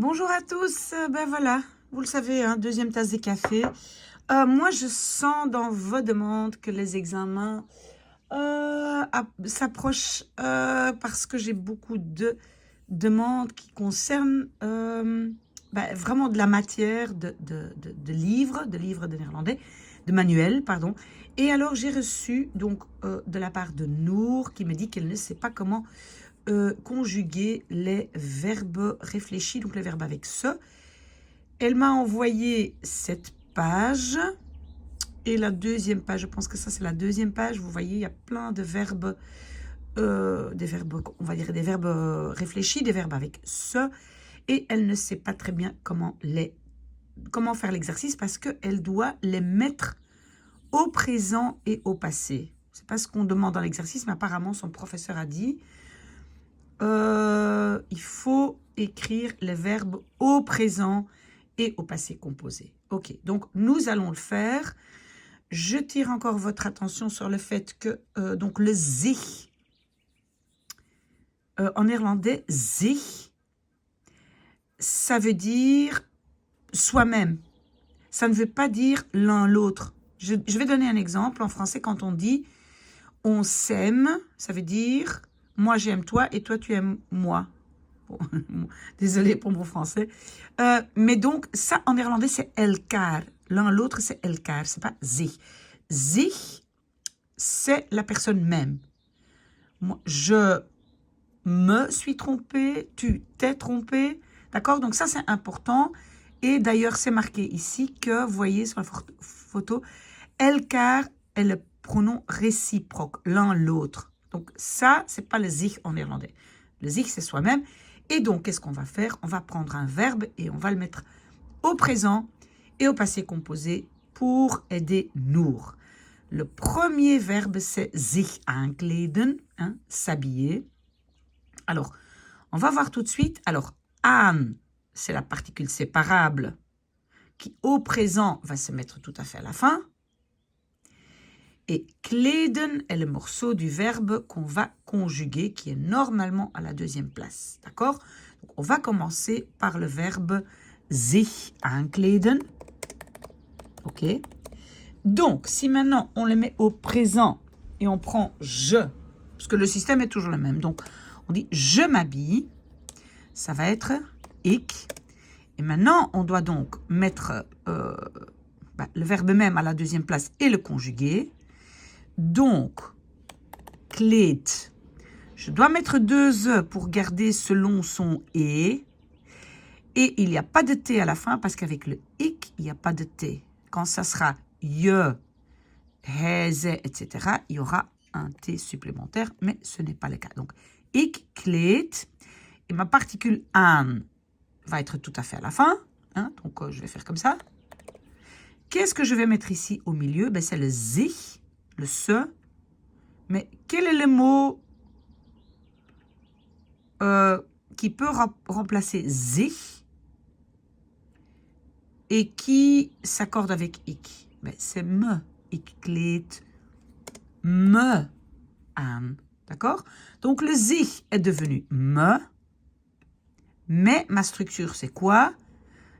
Bonjour à tous, ben voilà, vous le savez, hein, deuxième tasse de café. Moi, je sens dans vos demandes que les examens s'approchent parce que j'ai beaucoup de demandes qui concernent vraiment de la matière, de livres, de néerlandais, de manuels, pardon. Et alors, j'ai reçu donc de la part de Nour qui me dit qu'elle ne sait pas comment conjuguer les verbes réfléchis, donc les verbes avec ce. Elle m'a envoyé cette page et la deuxième page, je pense que ça c'est la deuxième page, vous voyez, il y a plein de verbes, on va dire des verbes réfléchis, des verbes avec ce, et elle ne sait pas très bien comment faire l'exercice parce qu'elle doit les mettre au présent et au passé. C'est pas ce qu'on demande dans l'exercice, mais apparemment son professeur a dit il faut écrire les verbes au présent et au passé composé. Ok, donc nous allons le faire. Je tire encore votre attention sur le fait que donc le zich, en néerlandais, zich, ça veut dire soi-même. Ça ne veut pas dire l'un l'autre. Je vais donner un exemple. En français, quand on dit on s'aime, ça veut dire moi j'aime toi et toi tu aimes moi. Bon, désolé pour mon français. Mais donc, ça en néerlandais, c'est elkaar. L'un l'autre, c'est elkaar, c'est pas zich. Zich, c'est la personne même. Moi, je me suis trompée, tu t'es trompé. D'accord? Donc ça, c'est important. Et d'ailleurs, c'est marqué ici que, vous voyez sur la photo, elkaar est le pronom réciproque, l'un l'autre. Donc ça, c'est pas le zich en néerlandais. Le zich, c'est soi-même. Et donc, qu'est-ce qu'on va faire? On va prendre un verbe et on va le mettre au présent et au passé composé pour aider Nour. Le premier verbe, c'est zich aankleden, hein, s'habiller. Alors, on va voir tout de suite. Alors, aan, c'est la particule séparable qui, au présent, va se mettre tout à fait à la fin. Et kleden est le morceau du verbe qu'on va conjuguer, qui est normalement à la deuxième place. D'accord? Donc, on va commencer par le verbe zich aankleden. Ok? Donc, si maintenant on le met au présent et on prend je, parce que le système est toujours le même. Donc, on dit je m'habille, ça va être ik. Et maintenant, on doit donc mettre le verbe même à la deuxième place et le conjuguer. Donc, kleed. Je dois mettre deux E pour garder ce long son et. Et il n'y a pas de T à la fin parce qu'avec le ik, il n'y a pas de T. Quand ça sera je, hij, zij, etc., il y aura un T supplémentaire, mais ce n'est pas le cas. Donc, ik kleed. Et ma particule aan va être tout à fait à la fin. Hein, donc, je vais faire comme ça. Qu'est-ce que je vais mettre ici au milieu? Ben, c'est le zich, le se. Mais quel est le mot qui peut remplacer zich et qui s'accorde avec ik? Ben, c'est me. Ik kleed me aan. D'accord? Donc, le zich est devenu me. Mais ma structure, c'est quoi?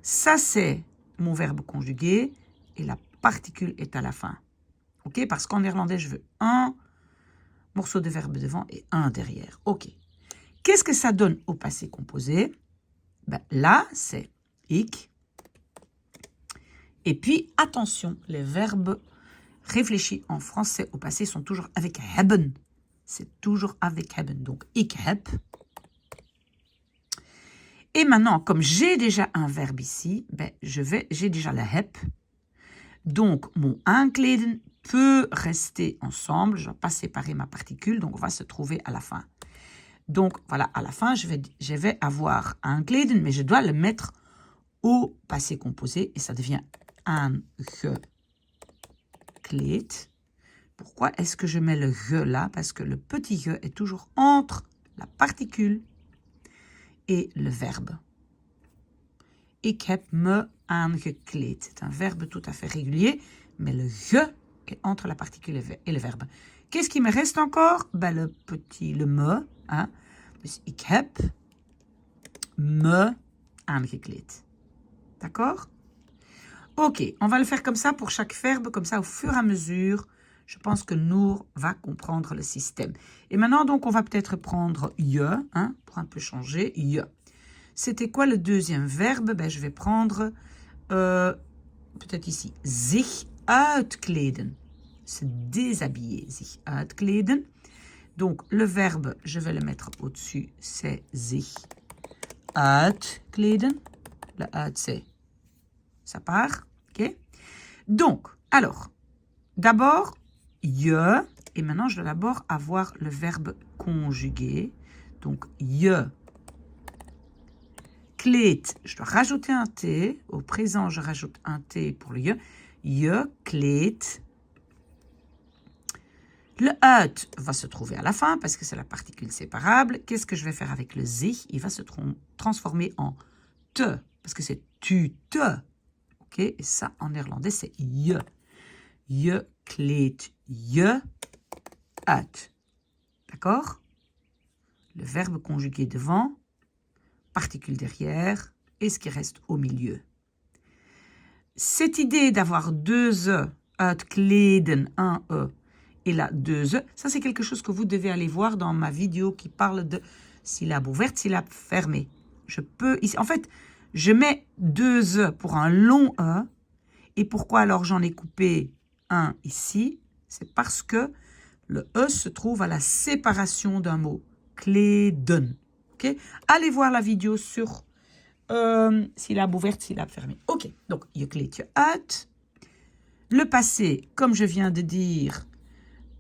Ça, c'est mon verbe conjugué et la particule est à la fin. Ok? Parce qu'en néerlandais, je veux un morceau de verbe devant et un derrière. Ok. Qu'est-ce que ça donne au passé composé? Ben, là, c'est ik. Et puis, attention, les verbes réfléchis en français au passé sont toujours avec hebben. C'est toujours avec hebben. Donc, ik heb. Et maintenant, comme j'ai déjà un verbe ici, ben, j'ai déjà le heb. Donc, mon aankleden peut rester ensemble. Je ne vais pas séparer ma particule, donc on va se trouver à la fin. Donc, voilà, à la fin, je vais avoir aankleden, mais je dois le mettre au passé composé et ça devient aangekleed. Pourquoi est-ce que je mets le ge là? Parce que le petit ge est toujours entre la particule et le verbe. Ik heb me aangekleed. C'est un verbe tout à fait régulier, mais le ge est entre la particule et le verbe. Qu'est-ce qui me reste encore? Ben, le me. Hein? Dus ik heb me aangekleed. D'accord? Ok, on va le faire comme ça pour chaque verbe, comme ça au fur et à mesure, je pense que Nour va comprendre le système. Et maintenant, donc, on va peut-être prendre je, hein, pour un peu changer, je. C'était quoi le deuxième verbe? Ben, je vais prendre, peut-être ici, sich uitkleden. Se déshabiller, sich uitkleden. Donc, le verbe, je vais le mettre au-dessus, c'est sich uitkleden. Le uit, c'est ça part, ok? Donc, alors, d'abord, je, et maintenant, je dois d'abord avoir le verbe conjugué. Donc, je kleed, je dois rajouter un T. Au présent, je rajoute un T pour le je. Je kleed. Le uit va se trouver à la fin parce que c'est la particule séparable. Qu'est-ce que je vais faire avec le sich? Il va se transformer en te, parce que c'est tu te. Ok, et ça, en néerlandais, c'est je. Je kleed je uit. D'accord? Le verbe conjugué devant, particule derrière, et ce qui reste au milieu. Cette idée d'avoir deux E, uitkleden, un E, et là deux E, ça c'est quelque chose que vous devez aller voir dans ma vidéo qui parle de syllabe ouverte, syllabe fermée. Je peux, ici, en fait, je mets deux E pour un long E. Et pourquoi alors j'en ai coupé un ici? C'est parce que le E se trouve à la séparation d'un mot. Kleden. Okay? Allez voir la vidéo sur syllabe ouverte, syllabe fermée. Ok, donc je kleed je uit. Le passé, comme je viens de dire,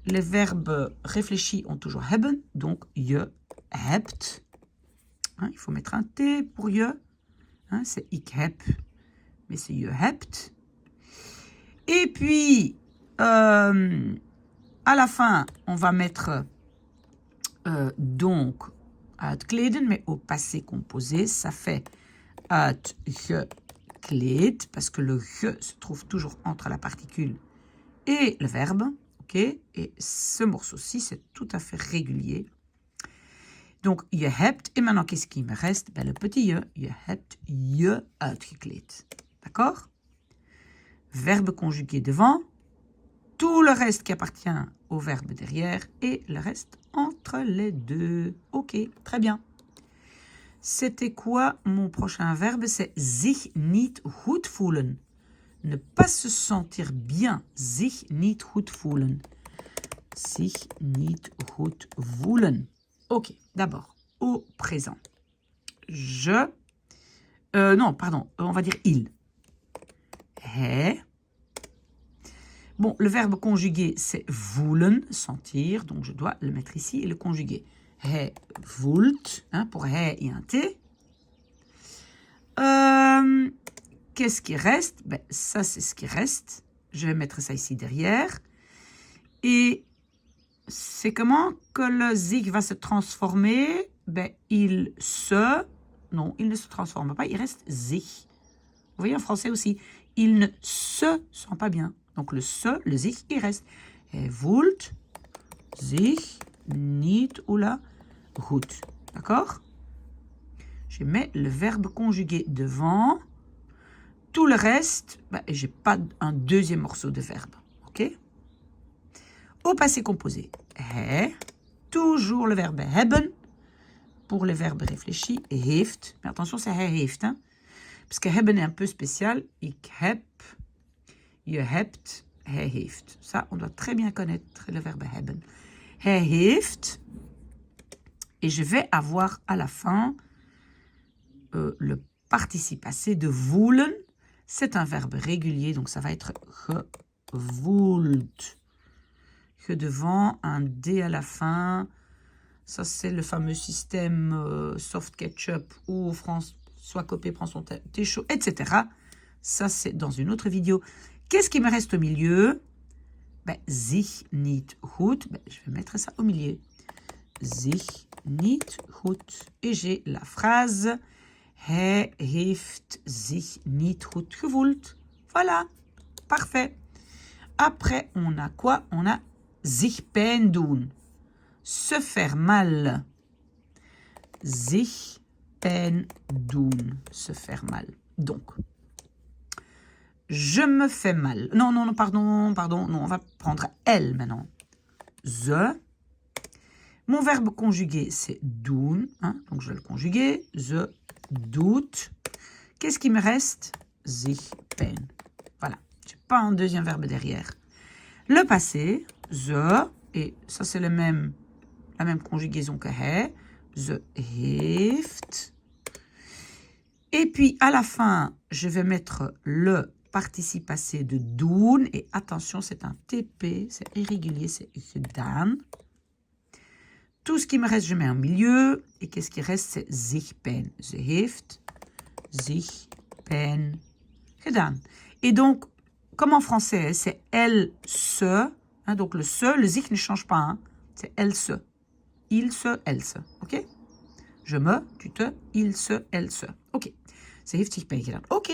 les verbes réfléchis ont toujours hebben. Donc je hebt. Hein, il faut mettre un T pour je. Hein, c'est ik heb, mais c'est je hebt. Et puis, à la fin, on va mettre donc uitkleden, mais au passé composé, ça fait uitgekleed, parce que le ge se trouve toujours entre la particule et le verbe. Ok? Et ce morceau-ci, c'est tout à fait régulier. Donc, je hebt, et maintenant, qu'est-ce qui me reste? Ben, le petit je hebt je uitgekleed. D'accord? Verbe conjugué devant, tout le reste qui appartient au verbe derrière et le reste entre les deux. Ok, très bien. C'était quoi mon prochain verbe? C'est sich niet goed voelen. Ne pas se sentir bien. Sich niet goed voelen. Sich niet goed voelen. Ok, d'abord, au présent. Non, pardon, on va dire il. Hij. Bon, le verbe conjugué, c'est voelen, sentir. Donc, je dois le mettre ici et le conjuguer. Hij voelt. Hein, pour hij, il y a un T. Qu'est-ce qui reste? Ben, ça, c'est ce qui reste. Je vais mettre ça ici derrière. Et c'est comment que le zich va se transformer? Ben, il se... Non, il ne se transforme pas, il reste zich. Vous voyez, en français aussi, il ne se sent pas bien. Donc, le se, le zich, il reste. Hij voelt zich niet goed. D'accord? Je mets le verbe conjugué devant. Tout le reste, ben, je n'ai pas un deuxième morceau de verbe. Ok? Au passé composé, hij, toujours le verbe hebben. Pour les verbes réfléchis, heeft. Mais attention, c'est hij heeft. Hein? Parce que hebben est un peu spécial. Ik heb, je hebt, hij heeft. Ça, on doit très bien connaître le verbe hebben. Hij heeft. Et je vais avoir à la fin le participe passé de voelen. C'est un verbe régulier, donc ça va être gevoeld. Que devant, un D à la fin. Ça, c'est le fameux système soft ketchup où François Copé prend son thé chaud, etc. Ça, c'est dans une autre vidéo. Qu'est-ce qui me reste au milieu? Ben, sich niet goed. Ben, je vais mettre ça au milieu. Sich niet goed. Et j'ai la phrase hij heeft zich niet goed gevoeld. Voilà. Parfait. Après, on a quoi? On a zich pijn doen. Se faire mal. Zich pijn doen, se faire mal. Donc, je me fais mal. Non, non, non, pardon, non, on va prendre elle maintenant. Ze. Mon verbe conjugué, c'est doen, hein, donc je vais le conjuguer. Ze doet. Qu'est-ce qui me reste? Sich pijn. Voilà, je n'ai pas un deuxième verbe derrière. Le passé, ze, et ça c'est la même conjugaison que hij. Ze heeft. Et puis à la fin, je vais mettre le participe passé de doen. Et attention, c'est un TP, c'est irrégulier, c'est gedaan. Tout ce qui me reste, je mets en milieu. Et qu'est-ce qui reste? C'est zich pijn. Ze heeft zich pijn gedaan. Et donc, comme en français, c'est elle se. Hein, donc le se, le zich ne change pas. Hein, c'est elle se. Il se, elle se. OK? Je me, tu te, il se, elle se. OK. Ze heeft zich pijn gedaan. OK.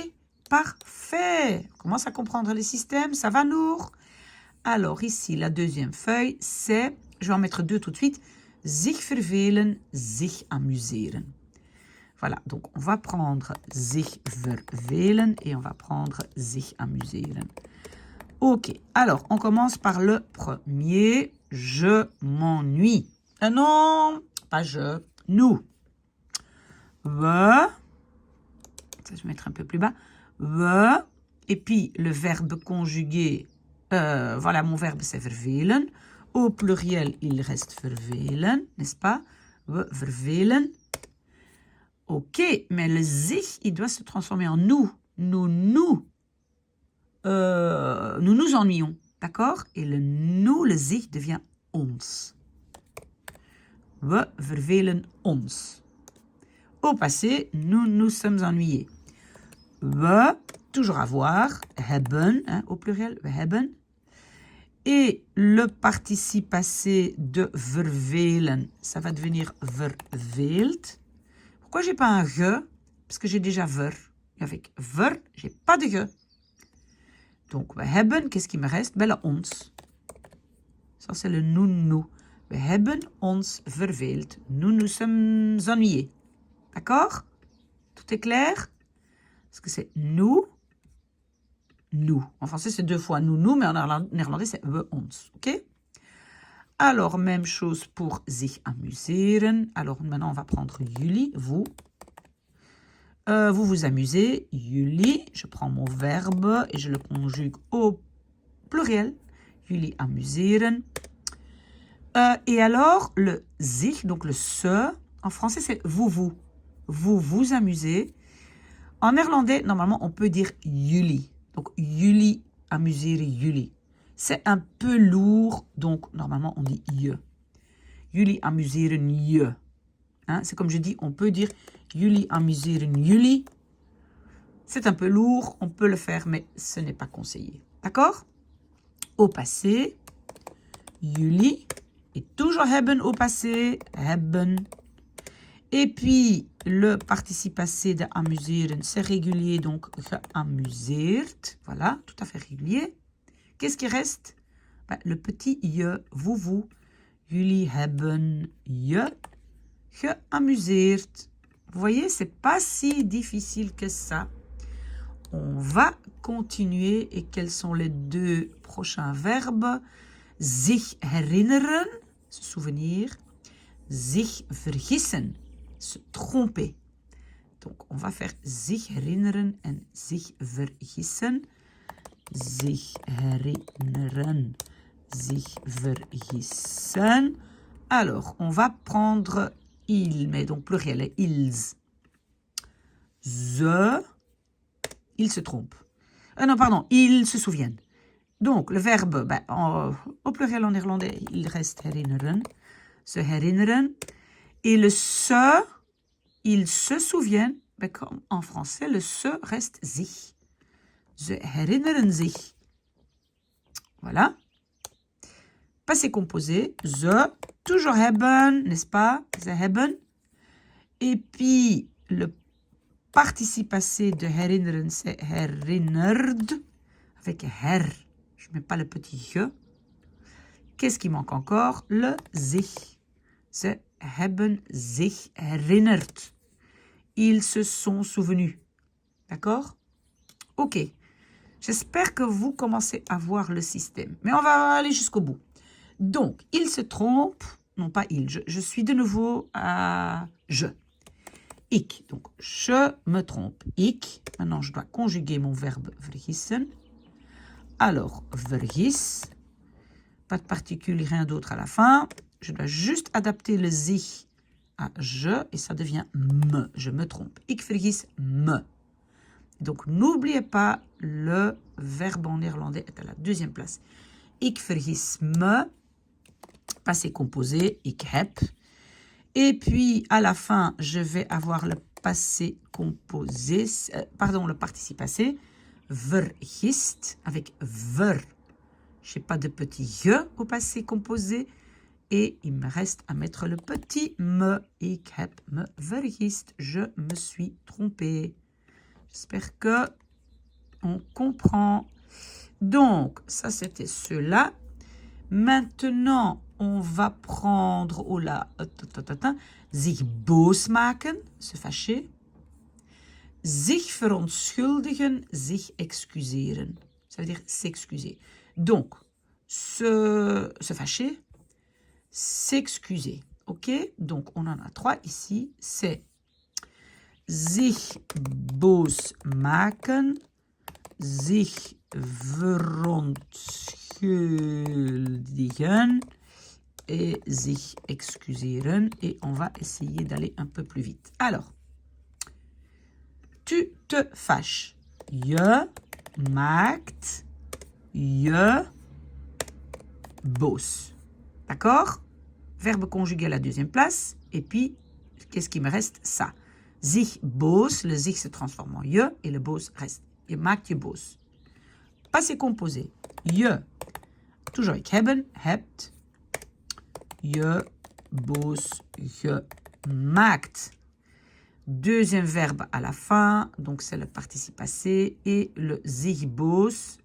Parfait. On commence à comprendre les systèmes. Ça va, Nour? Alors, ici, la deuxième feuille, c'est, je vais en mettre deux tout de suite, zich vervelen, zich amuseren. Voilà, donc on va prendre zich vervelen et on va prendre zich amuseren. OK, alors on commence par le premier, je m'ennuie. Non, pas je, nous. We, ça je vais mettre un peu plus bas, we, et puis le verbe conjugué, voilà, mon verbe c'est vervelen. Au pluriel, il reste vervelen, n'est-ce pas? We vervelen. OK, mais le zich, il doit se transformer en nous. Nous nous ennuyons, d'accord? Et le nous, le zich, devient ons. We vervelen ons. Au passé, nous nous sommes ennuyés. We, toujours avoir, hebben, hein, au pluriel, we hebben. Et le participe passé de vervelen, ça va devenir verveeld. Pourquoi j'ai pas un ge? Parce que j'ai déjà ver. Et avec ver, j'ai pas de ge. Donc, we hebben, qu'est-ce qui me reste? Ben, le ons. Ça, c'est le nous. We hebben ons verveeld. Nous nous sommes ennuyés. D'accord? Tout est clair? Parce que c'est nous. En français, c'est deux fois nous, mais en néerlandais, c'est we, ons. OK? Alors, même chose pour zich amuseren. Alors, maintenant, on va prendre jullie, vous. Vous vous amusez, jullie. Je prends mon verbe et je le conjugue au pluriel. Jullie amuseren. Et alors, le zich, donc le se, en français, c'est vous. Vous vous amusez. En néerlandais, normalement, on peut dire jullie. Donc, jullie amuseren, jullie. C'est un peu lourd, donc normalement, on dit je. Jullie amuseren je. Hein, c'est comme je dis, on peut dire jullie amuseren jullie. C'est un peu lourd, on peut le faire, mais ce n'est pas conseillé. D'accord? Au passé, jullie. Et toujours hebben au passé, hebben. Et puis, le participe passé de amuseren, c'est régulier, donc geamuseerd. Voilà, tout à fait régulier. Qu'est-ce qui reste? Ben, le petit je, vous. Jullie hebben je geamuseerd. Vous voyez, c'est pas si difficile que ça. On va continuer. Et quels sont les deux prochains verbes? Zich herinneren, se souvenir. Zich vergissen, se tromper. Donc, on va faire zich herinneren en zich vergissen. Zich herinneren, zich vergissen. Alors, on va prendre il, mais donc pluriel, ils. Ze, ils se trompent. Non, pardon, ils se souviennent. Donc, le verbe, ben, au pluriel en néerlandais, il reste herinneren, se herinneren. Et le se, ils se souviennent, ben, comme en français, le se reste zich. Ze herinneren zich. Voilà. Passé composé, ze, toujours hebben, n'est-ce pas? Ze hebben. Et puis, le participe passé de herinneren, c'est herinnerd, avec her. Je ne mets pas le petit ge. Qu'est-ce qui manque encore? Le zich. Ze hebben zich herinnerd. Ils se sont souvenus. D'accord? Ok. J'espère que vous commencez à voir le système. Mais on va aller jusqu'au bout. Donc, il se trompe. Non, pas il. Je suis de nouveau à je. Ik. Donc, je me trompe. Ik. Maintenant, je dois conjuguer mon verbe vergissen. Alors, vergis. Pas de particule, rien d'autre à la fin. Je dois juste adapter le zich à je et ça devient me. Je me trompe. Ik vergis me. Donc, n'oubliez pas, le verbe en néerlandais est à la deuxième place. Ik vergis me. Passé composé, ik heb. Et puis, à la fin, je vais avoir le passé composé, le participe passé, vergist, avec ver. Je n'ai pas de petit je au passé composé. Et il me reste à mettre le petit me. Ik heb me vergist. Je me suis trompé. J'espère que on comprend. Donc, ça, c'était cela. Maintenant, on va prendre, oh là, zich boos maken, se fâcher. Zich verontschuldigen, zich excuseren. Ça veut dire s'excuser. Donc, se fâcher, s'excuser. Ok? Donc, on en a 3 ici. C'est zich boos maken, zich verontschuldigen et zich excuseren. Et on va essayer d'aller un peu plus vite. Alors, tu te fâches. Je maakt je boos. D'accord? Verbe conjugué à la deuxième place. Et puis, qu'est-ce qui me reste? Ça. Zich boos. Le zich se transforme en je et le boos reste. Je maakt je boos. Passé composé. Je. Toujours avec hebben, hebt. Je boos gemaakt. Deuxième verbe à la fin, donc c'est le participe passé. Et le zich boos,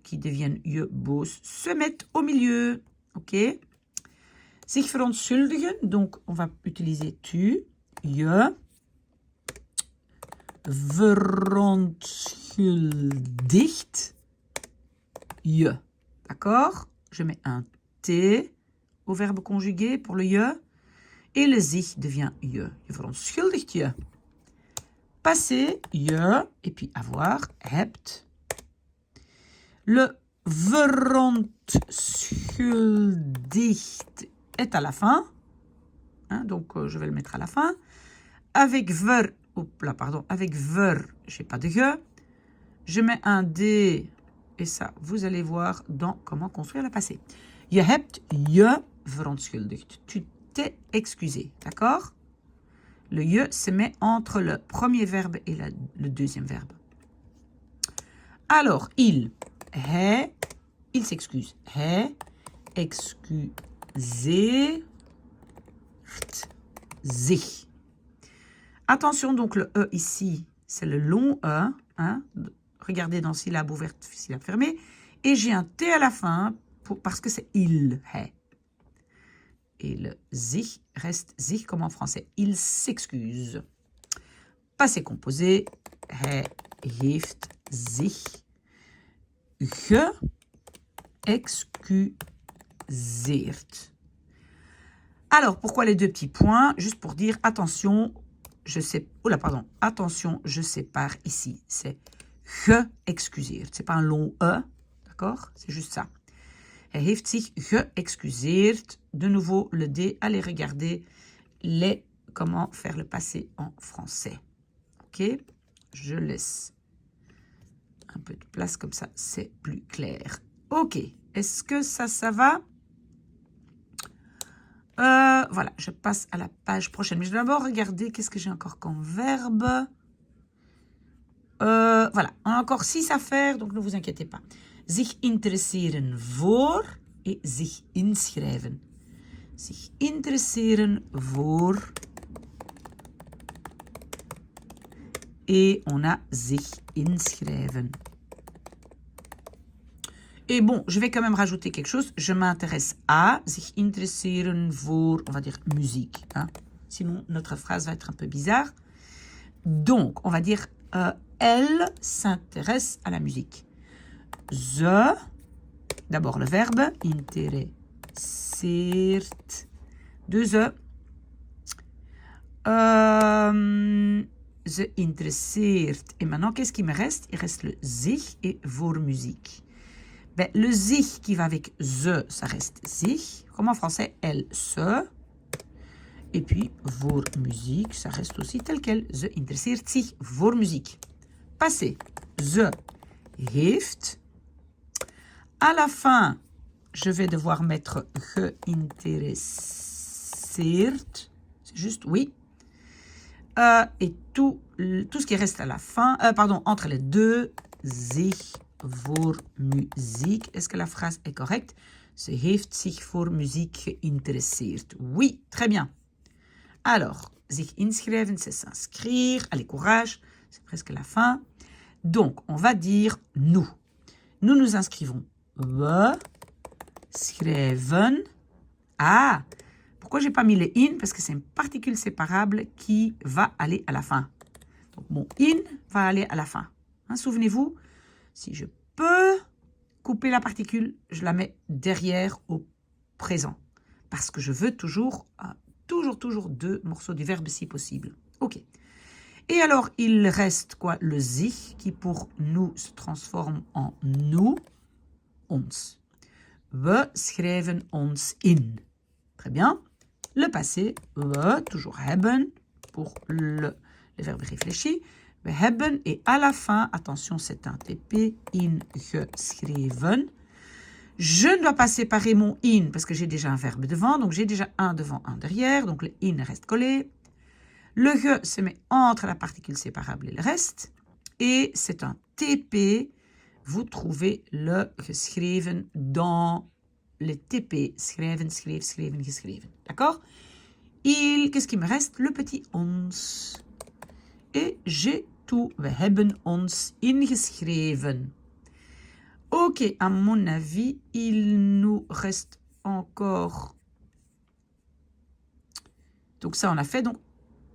qui deviennent je boos, se mettent au milieu. Ok? Zich verontschuldigen, donc on va utiliser tu. Je verontschuldigt je. D'accord? Je mets un T au verbe conjugué pour le je. Et le zich devient je. Je verontschuldigt je. Passé, je. Et puis avoir, hebt. Le verontschuldigt est à la fin. Hein, donc, je vais le mettre à la fin. Avec ver, avec ver, je n'ai pas de je. Je mets un D. Et ça, vous allez voir dans comment construire le passé. Je hebt je verontschuldigd. Tu t'es excusé. D'accord? Le je se met entre le premier verbe et le deuxième verbe. Alors, il s'excuse. Hij excuseert zich. Attention, donc le E ici, c'est le long E. Hein? Regardez dans syllabe ouverte, syllabe fermée. Et j'ai un T à la fin parce que c'est il, hij. Et le zich reste zich comme en français. Il s'excuse. Passé composé. Hij heeft zich geëxcuseerd. Alors, pourquoi les 2 petits points? Juste pour dire, attention, attention, je sépare ici. C'est geëxcuseerd. C'est pas un long E, d'accord? C'est juste ça. Hij heeft zich geëxcuseerd. De nouveau, le D. Allez regarder comment faire le passé en français. Ok? Je laisse un peu de place comme ça, c'est plus clair. Ok. Est-ce que ça va? Voilà, je passe à la page prochaine. Mais je vais d'abord regarder qu'est-ce que j'ai encore comme verbe. Voilà, on a encore 6 à faire, donc ne vous inquiétez pas. Zich interesseren voor et zich inschrijven. Zich interesseren voor. Et on a zich inschrijven. Et bon, je vais quand même rajouter quelque chose. Je m'intéresse à zich interesseren voor, on va dire, musique. Hein? sinon notre phrase va être un peu bizarre. Donc, on va dire elle s'intéresse à la musique. Ze, d'abord le verbe, interesseert, deux ze. Ze interesseert. Et maintenant, qu'est-ce qui me reste? Il reste le sich et voor muziek. Ben, le sich qui va avec ze, ça reste sich. Comme en français, elle se. Et puis, voor muziek, ça reste aussi tel quel. Ze interesseert zich voor muziek. Passé. Ze heeft. À la fin, je vais devoir mettre geïnteresseerd. C'est juste oui. Et tout ce qui reste à la fin, entre les deux, zich voor muziek. Est-ce que la phrase est correcte? Ze heeft zich voor muziek geïnteresseerd. Oui, très bien. Alors, zich inschrijven, c'est s'inscrire. Allez, courage, c'est presque la fin. Donc, on va dire nous. Nous nous inscrivons. We schrijven. Ah, pourquoi j'ai pas mis le in? Parce que c'est une particule séparable qui va aller à la fin. Donc, mon in va aller à la fin. Hein, souvenez-vous, si je peux couper la particule, je la mets derrière au présent. Parce que je veux toujours deux morceaux du verbe si possible. OK. Et alors, il reste quoi? Le sich qui pour nous se transforme en nous, ons. We schrijven ons in. Très bien. Le passé, we, toujours hebben, pour le verbe réfléchi. We hebben, et à la fin, attention, c'est un TP, ingeschreven. Je ne dois pas séparer mon in, parce que j'ai déjà un verbe devant, donc j'ai déjà un devant, un derrière, donc le in reste collé. Le ge se met entre la particule séparable et le reste, et c'est un TP. Vous trouvez le geschreven dans les TP. Schrijven, schreef, schreven, geschreven. D'accord? Qu'est-ce qui me reste? Le petit ons. Et j'ai tout. We hebben ons ingeschreven. Ok, à mon avis, il nous reste encore... Donc ça, on a fait. Donc,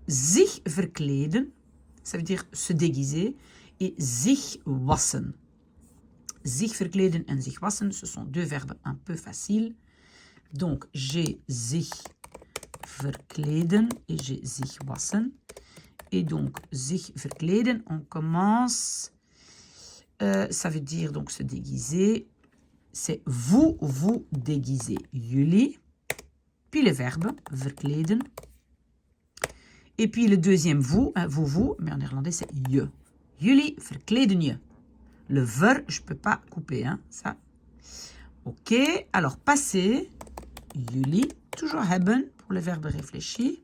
zich verkleden, ça veut dire se déguiser. Et zich wassen. Zich verkleden en zich wassen, ce sont deux verbes un peu faciles. Donc, j'ai zich verkleden et j'ai zich wassen. Et donc, zich verkleden, on commence... ça veut dire donc se déguiser. C'est vous vous déguisez. Jullie. Puis le verbe, verkleden. Et puis le deuxième vous, vous, mais en néerlandais c'est je. Jullie verkleden je. Le ver, je ne peux pas couper, hein, ça. Ok, alors passé. Jullie, toujours hebben pour le verbe réfléchi.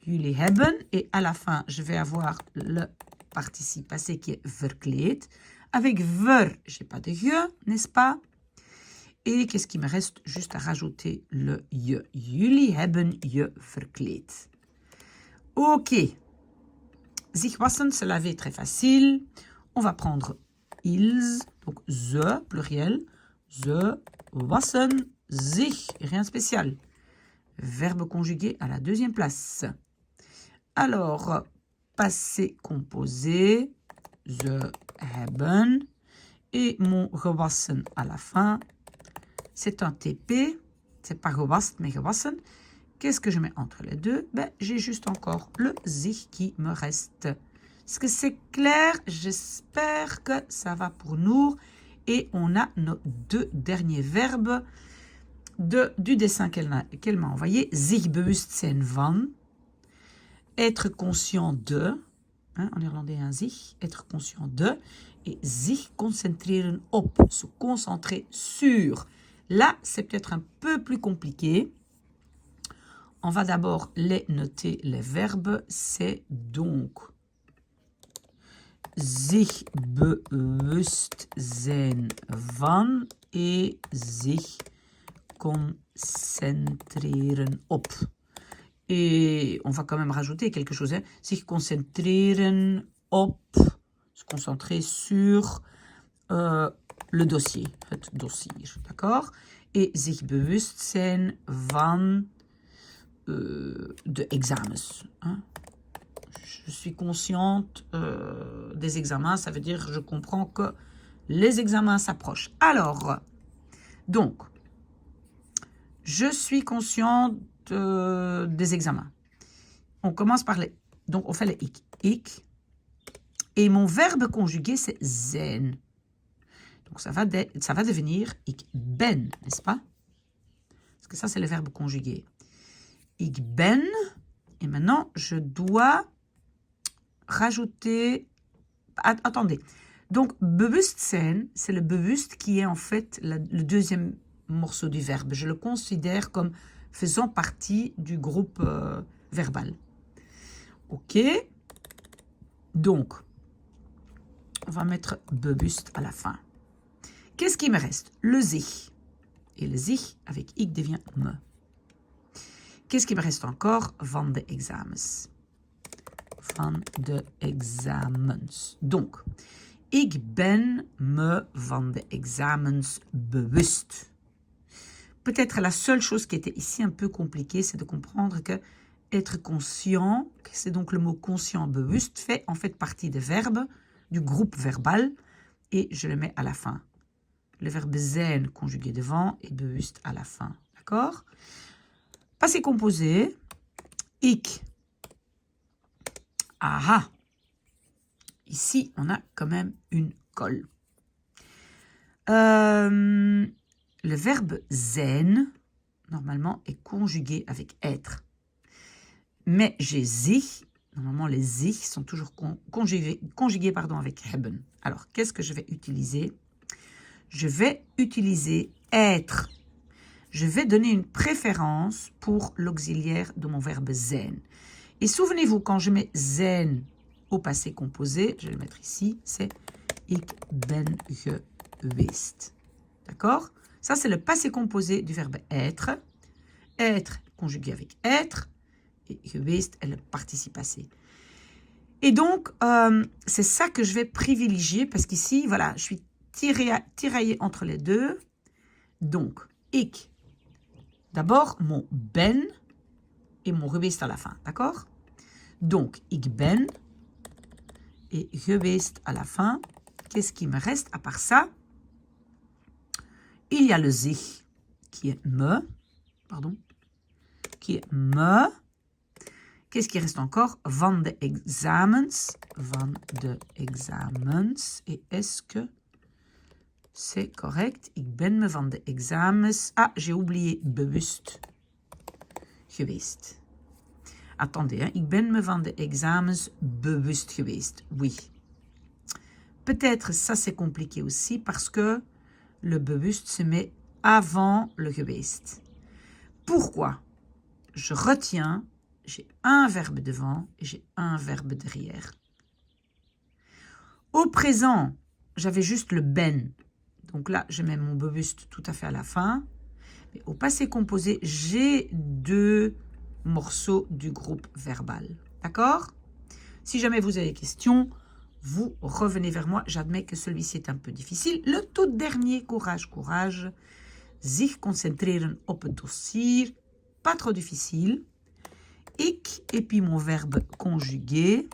Jullie hebben. Et à la fin, je vais avoir le participe passé qui est verkleed. Avec ver, je n'ai pas de je, n'est-ce pas? Et qu'est-ce qui me reste? Juste à rajouter le je. Jullie hebben je verkleed. Ok. Zich wassen, se laver, très facile. On va prendre ils, donc ze, pluriel. Ze wassen zich, rien de spécial. Verbe conjugué à la deuxième place. Alors, passé composé, ze hebben. Et mon gewassen à la fin, c'est un TP. C'est pas gewast, mais gewassen. Qu'est-ce que je mets entre les deux? Ben, j'ai juste encore le zich qui me reste. Est-ce que c'est clair? J'espère que ça va pour nous. Et on a nos deux derniers verbes du dessin qu'elle m'a envoyé. Zich bewust zijn van. Être conscient de. Hein, en néerlandais, un zich. Être conscient de. Et zich concentreren op. Se concentrer sur. Là, c'est peut-être un peu plus compliqué. On va d'abord les noter, les verbes. C'est donc zich bewust zijn van et zich concentreren op. Et on va quand même rajouter quelque chose. Hein. Zich concentreren op, se concentrer sur le dossier, het dossier, d'accord? Et zich bewust zijn van de examens. Hein. Je suis consciente des examens, ça veut dire je comprends que les examens s'approchent. Alors, donc, je suis consciente des examens. On commence par les... Donc, on fait le ik. Ik. Et mon verbe conjugué, c'est zijn. Donc, ça va devenir ik ben, n'est-ce pas? Parce que ça, c'est le verbe conjugué. Ik ben. Et maintenant, je dois rajouter... Attendez. Donc, bewustzijn, c'est le bewust qui est en fait le deuxième morceau du verbe. Je le considère comme faisant partie du groupe verbal. OK. Donc, on va mettre bewust à la fin. Qu'est-ce qui me reste? Le sich. Et le sich, avec ik, devient me. Qu'est-ce qui me reste encore? Van de examens. Van de examens. Donc, ik ben me van de examens bewust. Peut-être la seule chose qui était ici un peu compliquée, c'est de comprendre que être conscient, c'est donc le mot conscient, bewust, fait en fait partie des verbes, du groupe verbal, et je le mets à la fin. Le verbe zijn conjugué devant et bewust à la fin. D'accord? Passé composé, ik. Ah! Ici, on a quand même une colle. Le verbe zijn, normalement, est conjugué avec être. Mais j'ai sich. Normalement, les sich sont toujours conjugués avec hebben. Alors, qu'est-ce que je vais utiliser? Je vais utiliser être. Je vais donner une préférence pour l'auxiliaire de mon verbe zijn. Et souvenez-vous, quand je mets zijn au passé composé, je vais le mettre ici, c'est ik ben geweest. D'accord? Ça, c'est le passé composé du verbe être. Être conjugué avec être. Et geweest est le participe passé. Et donc, c'est ça que je vais privilégier parce qu'ici, voilà, je suis tiraillée entre les deux. Donc, ik. D'abord, mon ben et mon geweest à la fin, d'accord? Donc, ik ben et geweest à la fin. Qu'est-ce qui me reste à part ça? Il y a le sich qui est me, pardon, qui est me. Qu'est-ce qui reste encore? Van de examens. Van de examens. Et est-ce que c'est correct? Ik ben me van de examens. Ah, j'ai oublié bewust geweest. Attendez, hein. Ik ben me van de examens bewust geweest. Oui. Peut-être ça c'est compliqué aussi parce que le bewust se met avant le geweest. Pourquoi? Je retiens, j'ai un verbe devant et j'ai un verbe derrière. Au présent, j'avais juste le ben. Donc là, je mets mon bewust tout à fait à la fin. Mais au passé composé, j'ai deux morceaux du groupe verbal. D'accord? Si jamais vous avez des questions, vous revenez vers moi. J'admets que celui-ci est un peu difficile. Le tout dernier, courage, courage. Zich concentreren op het dossier. Pas trop difficile. Ik, et puis mon verbe conjugué.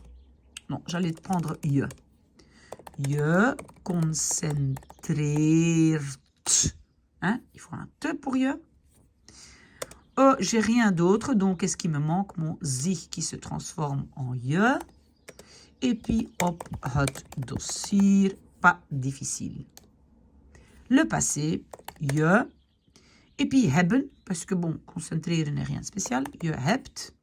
Non, j'allais prendre je. Je concentreert. Hein? Il faut un te pour je. Oh, j'ai rien d'autre, donc qu'est-ce qui me manque? Mon zich qui se transforme en je. Et puis, op het dossier, pas difficile. Le passé, je. Et puis, hebben, parce que bon, concentreren n'est rien de spécial. Je hebt.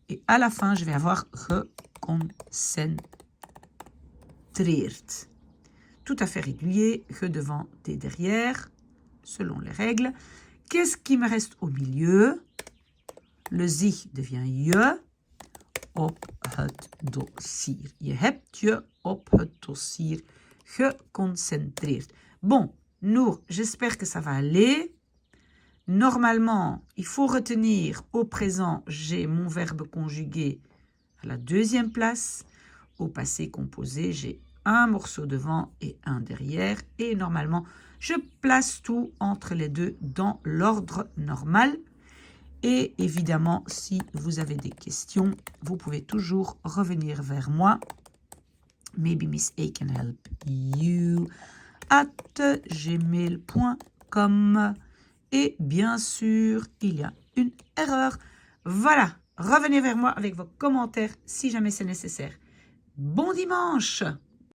Et à la fin, je vais avoir geconcentreerd. Tout à fait régulier, ge devant, t derrière, selon les règles. Qu'est-ce qui me reste au milieu? Le zich devient je op het dossier. Je hebt je op het dossier geconcentreerd. Bon, Nour, j'espère que ça va aller. Normalement, il faut retenir au présent, j'ai mon verbe conjugué à la deuxième place. Au passé composé, j'ai un morceau devant et un derrière. Et normalement, je place tout entre les deux dans l'ordre normal. Et évidemment, si vous avez des questions, vous pouvez toujours revenir vers moi. Maybe Miss A can help you at gmail.com. Et bien sûr, il y a une erreur. Voilà, revenez vers moi avec vos commentaires si jamais c'est nécessaire. Bon dimanche!